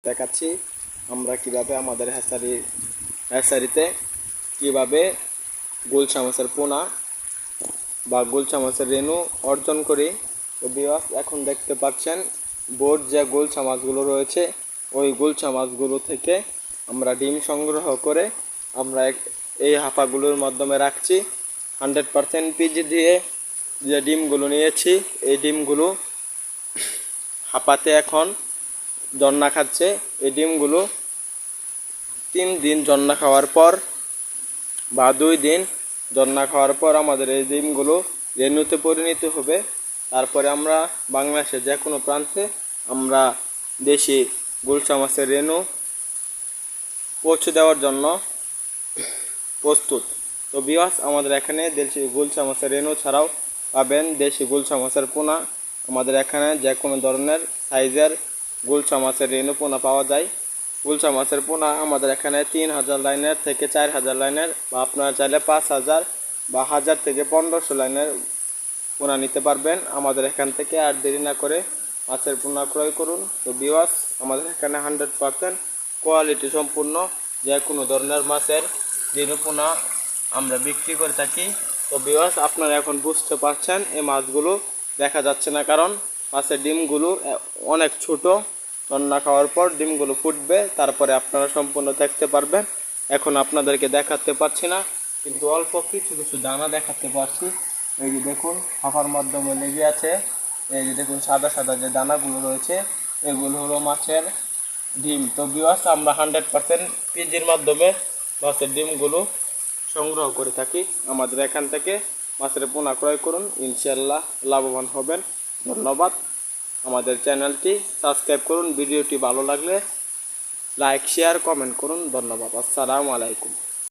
দেখাচ্ছি আমরা কিভাবে আমাদের হ্যাচারিতে কিভাবে গুলশা মাছের পোনা বা গুলশা মাছের রেণু অর্জন করি। তো ভিউয়ার্স, এখন দেখতে পাচ্ছেন বোট যে গুলশা মাছগুলো রয়েছে, ওই গুলশা মাছগুলো থেকে আমরা ডিম সংগ্রহ করে আমরা এই হাঁপাগুলোর মাধ্যমে রাখছি। 100% পিজি দিয়ে যে ডিমগুলো নিয়েছি, এই ডিমগুলো হাঁপাতে এখন জন্না খাচ্ছে। এই ডিমগুলো 3 দিন জন্না খাওয়ার পর বা 2 দিন জন্না খাওয়ার পর আমাদের এই ডিমগুলো রেণুতে পরিণত হবে। তারপরে আমরা বাংলাদেশের যে কোনো প্রান্তে আমরা দেশি গুলশা মাছের রেণু পৌঁছে দেওয়ার জন্য প্রস্তুত। তো ভিউয়ার্স, আমাদের এখানে দেশি গুলশা মাছের রেণু ছাড়াও পাবেন দেশি গুলশা মাছের পোনা। আমাদের এখানে যে কোনো ধরনের সাইজের গুলশা মাছের রেণু পোনা পাওয়া যায়। গুলশা মাছের পোনা আমাদের এখানে 3000 লাইনের থেকে 4000 লাইনের, বা আপনারা চাইলে 5000 বা 1000 থেকে 1500 লাইনের পোনা নিতে পারবেন আমাদের এখান থেকে। আর দেরি না করে মাছের পোনা ক্রয় করুন। তো ভিউয়ার্স, আমাদের এখানে 100% কোয়ালিটি সম্পূর্ণ যে কোনো ধরনের মাছের রেণু পোনা আমরা বিক্রি করে থাকি। তো ভিউয়ার্স, আপনারা এখন বুঝতে পারছেন এই মাছগুলো দেখা যাচ্ছে না, কারণ মাছের ডিমগুলো অনেক ছোট। রান্না খাওয়ার পর ডিমগুলো ফুটবে, তারপরে আপনারা সম্পূর্ণ দেখতে পারবেন। এখন আপনাদেরকে দেখাতে পারছি না, কিন্তু অল্প কিছু কিছু দানা দেখাতে পারছি। এই যে দেখুন, হাঁপার মাধ্যমে লেগে আছে। এই যে দেখুন, সাদা সাদা যে দানাগুলো রয়েছে, এগুলো হলো মাছের ডিম। তো ভিউয়ার্স, আমরা 100% পিজির মাধ্যমে মাছের ডিমগুলো সংগ্রহ করে থাকি। আমাদের এখান থেকে মাছের পোনা ক্রয় করুন, ইনশাল্লাহ লাভবান হবেন। ধন্যবাদ। আমাদের চ্যানেলটি সাবস্ক্রাইব করুন। ভিডিওটি ভালো লাগলে লাইক, শেয়ার, কমেন্ট করুন। ধন্যবাদ। আসসালামু আলাইকুম।